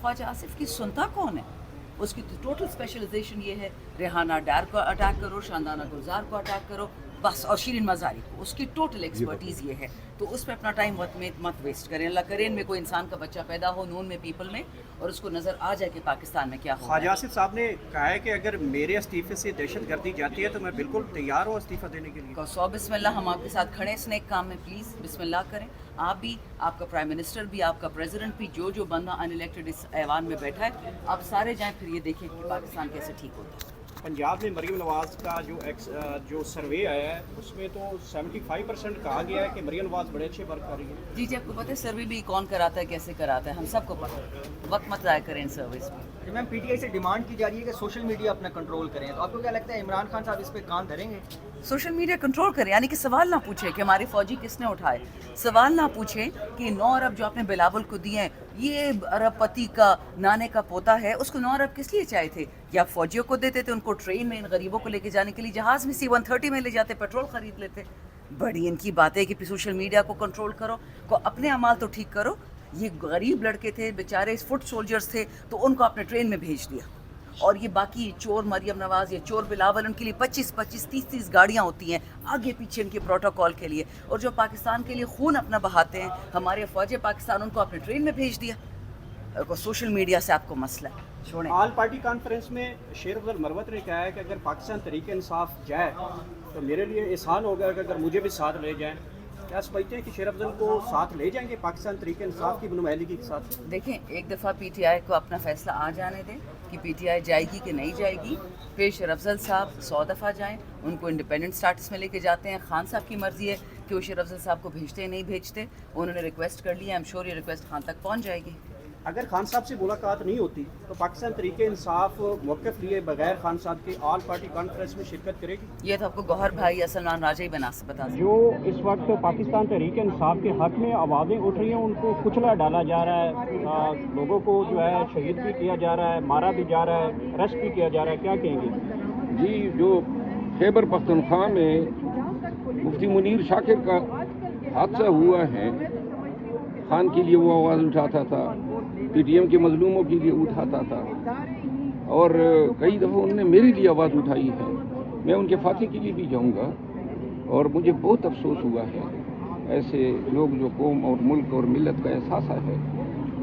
ख्वाजा आसिफ की सुनता कौन है? उसकी तो टोटल स्पेशलाइजेशन ये है, रेहाना डार को अटैक करो, शानदाना गुलजार को अटैक करो बस, और शीरिन मज़ारी को, उसकी टोटल एक्सपर्टीज़ ये है। तो उस पर अपना टाइम मत वेस्ट करें। अल्लाह करें में कोई इंसान का बच्चा पैदा हो नून में, पीपल में, और उसको नज़र आ जाए कि पाकिस्तान में क्या हो। ख्वाजा आसिफ साहब ने कहा है कि अगर मेरे इस्तीफे से दहशत गर्दी जाती है तो मैं बिल्कुल तैयार हूँ इस्तीफा देने के लिए। सौ बिस्मिल्लाह, हम आपके साथ खड़े हैं इस नेक काम में, प्लीज़ बिस्मिल्लाह करें। आप भी, आपका प्राइम मिनिस्टर भी, आपका प्रेसिडेंट भी, जो बंदा अनइलेक्टेड इस ऐवान में बैठा है, आप सारे जाएं, फिर ये देखें कि पाकिस्तान कैसे ठीक होता है। पंजाब में मरीम नवाज़ का जो सर्वे आया है उसमें तो 75% कहा गया है कि मरीम नवाज़ बड़े अच्छे वर्क कर रही है। जी आपको पता है सर्वे भी कौन कराता है, कैसे कराता है, हम सबको पता है। वक्त मत ज़ाया करें इन सर्विस में। मैम पीटीआई से डिमांड की जा रही है कि सोशल मीडिया अपना कंट्रोल करें, तो आपको क्या लगता है इमरान खान साहब इस पे कान धरेंगे? सोशल मीडिया कंट्रोल करें, यानी कि सवाल ना पूछे कि हमारे फौजी किसने उठाए, सवाल ना पूछे कि 9 अरब जो आपने बिलावल को दिए हैं, ये अरबपति का नाने का पोता है, उसको 9 अरब किस लिए चाहिए थे? या फौजियों को देते थे, उनको ट्रेन में इन गरीबों को लेके जाने के लिए जहाज़ में C-130 में ले जाते, पेट्रोल ख़रीद लेते। बड़ी इनकी बातें कि सोशल मीडिया को कंट्रोल करो, को अपने अमाल तो ठीक करो। ये गरीब लड़के थे बेचारे, फुट सोल्जर्स थे, तो उनको आपने ट्रेन में भेज दिया। और ये बाकी चोर मरियम नवाज़ या चोर बिलावल, उनके लिए 25-25, 30-30 गाड़ियाँ होती हैं आगे पीछे इनके प्रोटोकॉल के लिए, और जो पाकिस्तान के लिए खून अपना बहाते हैं हमारे फ़ौज पाकिस्तान, उनको आपने ट्रेन में भेज दिया। सोशल मीडिया से आपको मसला है, छोड़ें। ऑल पार्टी कॉन्फ्रेंस में शेर अफजल मरवत ने कहा है कि अगर पाकिस्तान तहरीक इंसाफ जाए तो मेरे लिए एहसान होगा कि अगर मुझे भी साथ ले जाएं। क्या समझते हैं कि शेर अफजल को साथ ले जाएंगे पाकिस्तान तहरीक इंसाफ की नुमाइंदगी के साथ? देखें, एक दफ़ा पीटीआई को अपना फ़ैसला आ जाने दें कि पीटीआई जाएगी कि नहीं जाएगी। फिर शेर अफजल साहब 100 दफ़ा जाएं, उनको इंडिपेंडेंट स्टेटस में लेके जाते हैं। खान साहब की मर्ज़ी है कि वो शेर अफजल साहब को भेजते हैं नहीं भेजते, उन्होंने रिक्वेस्ट कर लिया, आई एम श्योर ये रिक्वेस्ट खान तक पहुँच जाएगी। अगर खान साहब से मुलाकात नहीं होती तो पाकिस्तान तहरीक इंसाफ मौक़िफ़ लिए बगैर खान साहब के ऑल पार्टी कॉन्फ्रेंस में शिरकत करेगी? ये तो आपको गौहर भाई या सलमान राजा ही बता सकते। जो इस वक्त पाकिस्तान तहरीक इंसाफ के हक़ में आवाज़ें उठ रही हैं, उनको कुचला डाला जा रहा है, लोगों को जो है शहीद भी किया जा रहा है, मारा भी जा रहा है, अरेस्ट भी किया जा रहा है, क्या कहेंगे? जी, जो खैबर पख्तूनख्वा में मुफ्ती मुनीर शाकिर का हादसा हुआ है, खान के लिए वो आवाज़ उठाता था, पीटीएम के मजलूमों के लिए उठाता था, और कई दफ़ा उन्होंने मेरे लिए आवाज़ उठाई है। मैं उनके फाते के लिए भी जाऊंगा, और मुझे बहुत अफसोस हुआ है ऐसे लोग जो कौम और मुल्क और मिलत का एहसास है,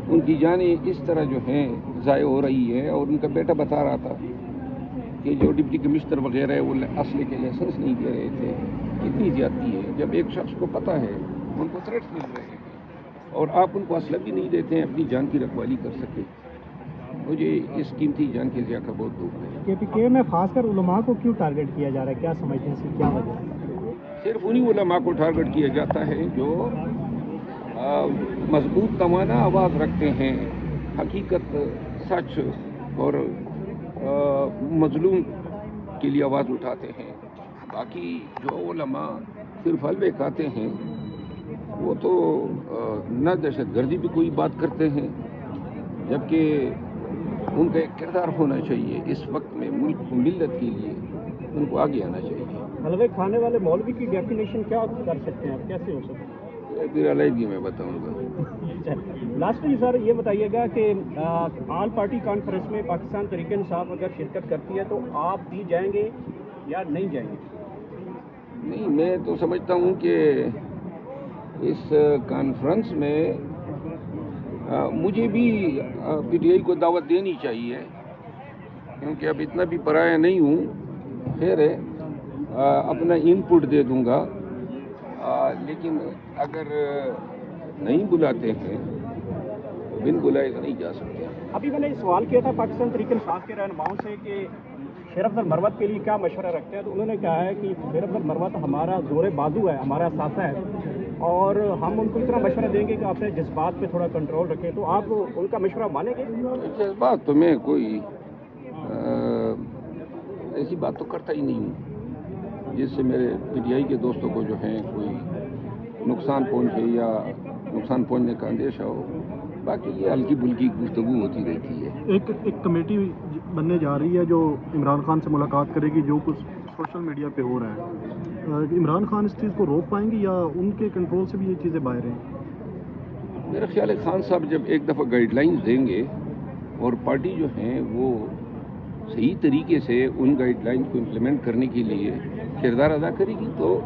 उनकी जानें इस तरह जो हैं ज़ाय हो रही है। और उनका बेटा बता रहा था कि जो डिप्टी कमिश्नर वगैरह है वो असले के लाइसेंस नहीं दे रहे थे। कितनी ज़्यादती है जब एक शख्स को पता है, उनको थ्रेट्स मिल रहे हैं और आप उनको असला भी नहीं देते हैं अपनी जान की रखवाली कर सके। मुझे इस कीमती जान के ज़िया का बहुत दुख है। KPK में खासकर उलमा को क्यों टारगेट किया जा रहा है, क्या समझते हैं इसकी क्या वजह है? सिर्फ उन्हीं उलमा को टारगेट किया जाता है जो मजबूत तवाना आवाज़ रखते हैं, हकीकत, सच और मजलूम के लिए आवाज़ उठाते हैं। बाकी जो उलमा सिर्फ हलवे खाते हैं, वो तो न दहशत गर्दी भी कोई बात करते हैं, जबकि उनका एक किरदार होना चाहिए इस वक्त में मुल्क मिल्लत के लिए, उनको आगे आना चाहिए। हलवे खाने वाले मौलवी की डेफिनेशन क्या कर सकते हैं आप, कैसे हो सकते हैं? फिर अलहदगी में बताऊँगा। लास्टली सर ये बताइएगा कि ऑल पार्टी कॉन्फ्रेंस में पाकिस्तान तहरीक इंसाफ अगर शिरकत करती है तो आप भी जाएंगे या नहीं जाएंगे? नहीं, मैं तो समझता हूँ कि इस कॉन्फ्रेंस में मुझे भी पीटीआई को दावत देनी चाहिए, क्योंकि अब इतना भी पराया नहीं हूँ। खैर है, अपना इनपुट दे दूँगा, लेकिन अगर नहीं बुलाते हैं तो बिन बुलाए तो नहीं जा सकते। अभी मैंने सवाल किया था पाकिस्तान तहरीक इंसाफ के रहनुमाओं से कि शेर अफजल मरवत के लिए क्या मशवरा रखते हैं, तो उन्होंने कहा है कि शेर अफजल मरवत हमारा जोरे बाजू है, हमारा साथा है, और हम उनको इतना मशवरा देंगे कि अपने जज्बात पे थोड़ा कंट्रोल रखें। तो आप उनका मशवरा मानेंगे? जज्बात तो मैं कोई ऐसी बात तो करता ही नहीं हूँ जिससे मेरे पीटीआई के दोस्तों को जो है कोई नुकसान पहुँचे या नुकसान पहुँचने का अंदेशा हो। बाकी ये हल्की फुल्की गुफ्तगू होती रहती है। एक कमेटी बनने जा रही है जो इमरान खान से मुलाकात करेगी, जो कुछ सोशल मीडिया पे हो रहा है, इमरान खान इस चीज़ को रोक पाएंगे या उनके कंट्रोल से भी ये चीज़ें बाहर हैं? मेरा ख्याल है खान साहब जब एक दफ़ा गाइडलाइंस देंगे اور پارٹی جو ہیں وہ صحیح طریقے سے ان گائیڈ لائن کو امپلیمنٹ کرنے کے لیے کردار ادا کرے گی، تو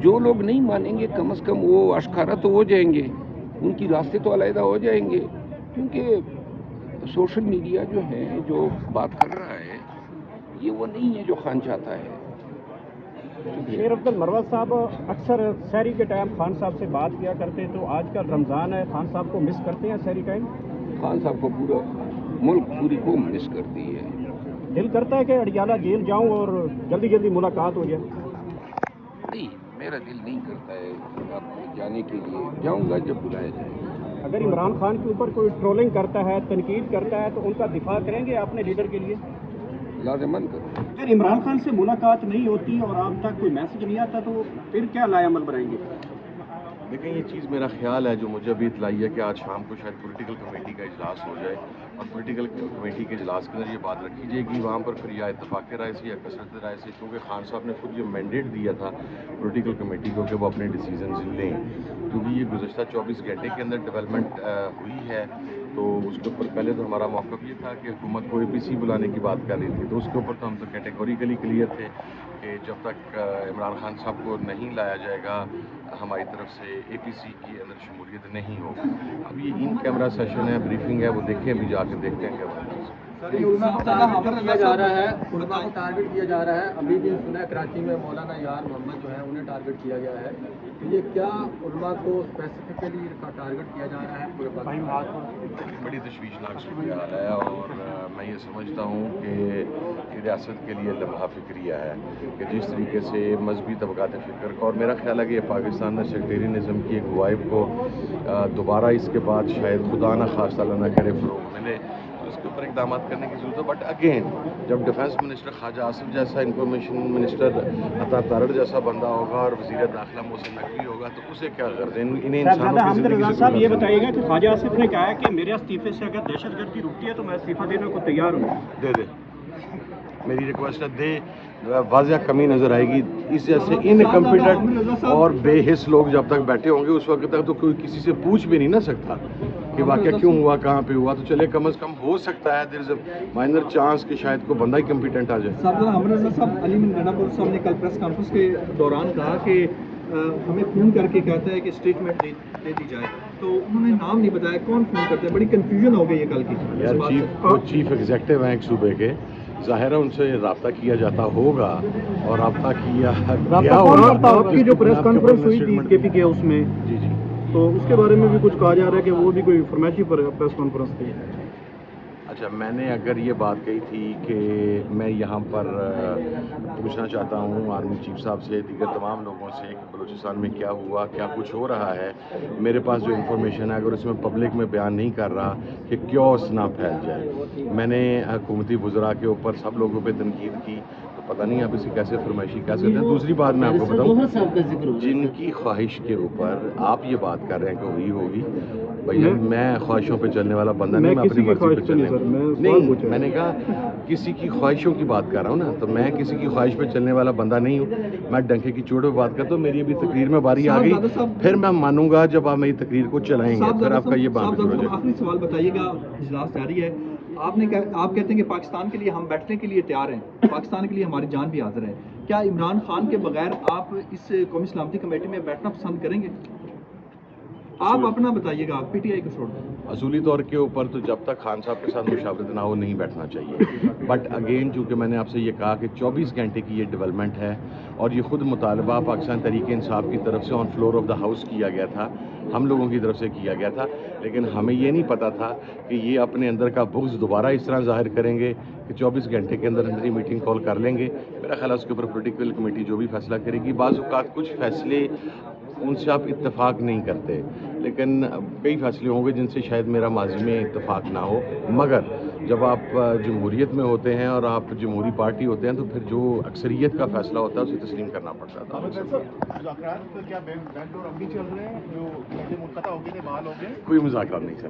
جو لوگ نہیں مانیں گے کم از کم وہ اشکارا تو ہو جائیں گے، ان کی راستے تو علیحدہ ہو جائیں گے، کیونکہ سوشل میڈیا جو ہے جو بات کر رہا ہے یہ وہ نہیں ہے جو خان چاہتا ہے۔ شیر عبد المروت صاحب اکثر سحری کے ٹائم خان صاحب سے بات کیا کرتے، تو آج کل رمضان ہے، خان صاحب کو مس کرتے ہیں سحری ٹائم؟ خان صاحب کو پورا ملک پوری قوم مس کرتی ہے۔ دل کرتا ہے کہ اڈیالہ جیل جاؤں اور جلدی جلدی ملاقات ہو جائے؟ نہیں، میرا دل نہیں کرتا ہے اب جانے کے لیے، جاؤں گا جب بلایا جائے گا۔ اگر عمران خان کے اوپر کوئی ٹرولنگ کرتا ہے، تنقید کرتا ہے، تو ان کا دفاع کریں گے اپنے لیڈر کے لیے؟ لازماً کروں۔ اگر عمران خان سے ملاقات نہیں ہوتی اور آپ تک کوئی میسج نہیں آتا تو پھر کیا لائے عمل بنائیں گے؟ دیکھیں، یہ چیز میرا خیال ہے جو مجھے ابھی اطلاع ہے کہ آج شام کو شاید پولیٹیکل کمیٹی کا اجلاس ہو جائے، اور پولیٹیکل کمیٹی کے اجلاس کے اندر یہ بات رکھی جائے گی، وہاں پر پھر یا اتفاق رائے سے یا کثرت رائے سے، کیونکہ خان صاحب نے خود یہ مینڈیٹ دیا تھا پولیٹیکل کمیٹی کو کہ وہ اپنے ڈیسیژنز لیں، کیونکہ یہ گزشتہ 24 گھنٹے کے اندر ڈیولپمنٹ ہوئی ہے، تو اس کے اوپر پہلے تو ہمارا موقف یہ تھا کہ حکومت کو APC بلانے کی بات کر رہی تھی، تو اس کے اوپر تو ہم تو کیٹیگوریکلی کلیئر تھے کہ جب تک عمران خان صاحب کو نہیں لایا جائے گا ہماری طرف سے APC کی اندر شمولیت نہیں ہوگی۔ اب یہ ان کیمرہ سیشن ہے، بریفنگ ہے، وہ دیکھیں، ابھی جا کے دیکھتے ہیں کیا بات ہے۔ کیا جا رہا ہے، علماء کو ٹارگٹ کیا جا رہا ہے، ابھی بھی سنا ہے کراچی میں مولانا یار محمد جو ہے انہیں ٹارگٹ کیا گیا ہے، تو یہ کیا علماء کو اسپیسیفکلی ٹارگٹ کیا جا رہا ہے پورے پاکستان؟ بڑی تشویشناک صورتحال ہے، اور میں یہ سمجھتا ہوں کہ ریاست کے لیے لمحہ فکریہ ہے کہ جس طریقے سے مذہبی طبقات فکر کا، اور میرا خیال ہے کہ یہ پاکستان میں سیکٹیرینزم کی ایک وائب کو دوبارہ اس کے بعد شاید خدا نہ خواستہ اللہ نہ کرے فروغ ملے، اس کے اوپر اقدامات کرنے کی ضرورت ہے۔ بٹ اگین جب ڈیفنس منسٹر خواجہ آصف جیسا، انفارمیشن منسٹر عطا تارڑ جیسا بندہ ہوگا اور وزیر داخلہ محسن نقوی ہوگا تو اسے کیا غرض ہے انہیں انسانوں کی زندگی سے؟ صاحب یہ بتائیے گا کہ خواجہ آصف نے کہا ہے کہ میرے استعفے سے اگر دہشت گردی رکتی ہے تو میں استعفیٰ دینے کو تیار ہوں۔ دے دے، میری ریکویسٹ ہے، دے، واضح کمی نظر آئے گی اس جیسے انکمپیٹنٹ اور بے حس لوگ جب تک بیٹھے ہوں گے اس وقت تک تو کوئی کسی سے پوچھ بھی نہیں نہ سکتا کہ واقعہ کیوں ہوا، کہاں پہ ہوا، تو چلے کم از کم ہو سکتا ہے دیر از اے مائنر چانس کہ شاید کوئی بندہ ہی کمپیٹنٹ آ جائے۔ صاحب علی منڈا پور صاحب نے کل پریس کانفرنس کے دوران کہا کہ ہمیں فون کر کے کہتا ہے کہ اسٹیٹمنٹ دے دی جائے، تو انہوں نے نام نہیں بتایا کون فون کرتا ہے، بڑی کنفیوژن ہو گئی ہے کل کی۔ یار چیف ایگزیکٹو ہیں ایک صوبے کے، ظاہر ہے ان سے رابطہ کیا جاتا ہوگا اور رابطہ کیا ہوگا۔ آپ کی جو پریس کانفرنس ہوئی تھی KP کے اس میں، جی جی، تو اس کے بارے میں بھی کچھ کہا جا رہا ہے کہ وہ بھی کوئی فرمائشی پریس کانفرنس تھی۔ اچھا، میں نے اگر یہ بات کہی تھی کہ میں یہاں پر پوچھنا چاہتا ہوں آرمی چیف صاحب سے، دیگر تمام لوگوں سے کہ بلوچستان میں کیا ہوا، کیا کچھ ہو رہا ہے، میرے پاس جو انفارمیشن ہے اگر اس میں پبلک میں بیان نہیں کر رہا کہ کیوس نہ پھیل جائے۔ میں نے حکومتی وزراء کے اوپر سب لوگوں پہ تنقید کی، تو پتہ نہیں آپ اسے کیسے فرمائشی کہہ سکتے ہیں۔ دوسری بات میں آپ کو بتاؤں، جن کی خواہش کے اوپر آپ یہ بات کر رہے ہیں کہ ہوئی ہوگی، بھیا میں خواہشوں پہ چلنے والا بندہ نہیں، میں اپنی مرضی پہ چلنے نہیں، میں نے کہا کسی کی خواہشوں کی بات کر رہا ہوں نا، تو میں کسی کی خواہش پہ چلنے والا بندہ نہیں ہوں، میں ڈنکے کی چوٹ پہ بات کرتا ہوں۔ میری ابھی تقریر میں باری آ گئی، پھر میں مانوں گا جب آپ میری تقریر کو چلائیں گے، پھر آپ کا یہ بات ہو جائے گا۔ آخری سوال بتائیے گا، اجلاس جاری ہے، آپ کہتے ہیں کہ پاکستان کے لیے ہم بیٹھنے کے لیے تیار ہیں، پاکستان کے لیے ہماری جان بھی حاضر ہے، کیا عمران خان کے بغیر آپ اس قومی سلامتی کمیٹی میں بیٹھنا پسند کریں گے؟ آپ اپنا بتائیے گا، PTI کو چھوڑ دیں۔ اصولی طور کے اوپر تو جب تک خان صاحب کے ساتھ مشاورت نہ ہو نہیں بیٹھنا چاہیے، بٹ اگین چونکہ میں نے آپ سے یہ کہا کہ 24 گھنٹے کی یہ ڈیولپمنٹ ہے اور یہ خود مطالبہ پاکستان تحریک انصاف کی طرف سے on floor of the house کیا گیا تھا، ہم لوگوں کی طرف سے کیا گیا تھا، لیکن ہمیں یہ نہیں پتا تھا کہ یہ اپنے اندر کا بغض دوبارہ اس طرح ظاہر کریں گے کہ 24 گھنٹے کے اندر ہی میٹنگ کال کر لیں گے۔ میرا خیال ہے اس کے اوپر پولیٹیکل کمیٹی جو بھی فیصلہ کرے گی، بعض اوقات کچھ فیصلے ان سے آپ اتفاق نہیں کرتے، لیکن کئی فیصلے ہوں گے جن سے شاید میرا ماضی میں اتفاق نہ ہو، مگر جب آپ جمہوریت میں ہوتے ہیں اور آپ جمہوری پارٹی ہوتے ہیں تو پھر جو اکثریت کا فیصلہ ہوتا ہے اسے تسلیم کرنا پڑتا تھا۔ کوئی مذاکرات نہیں سر۔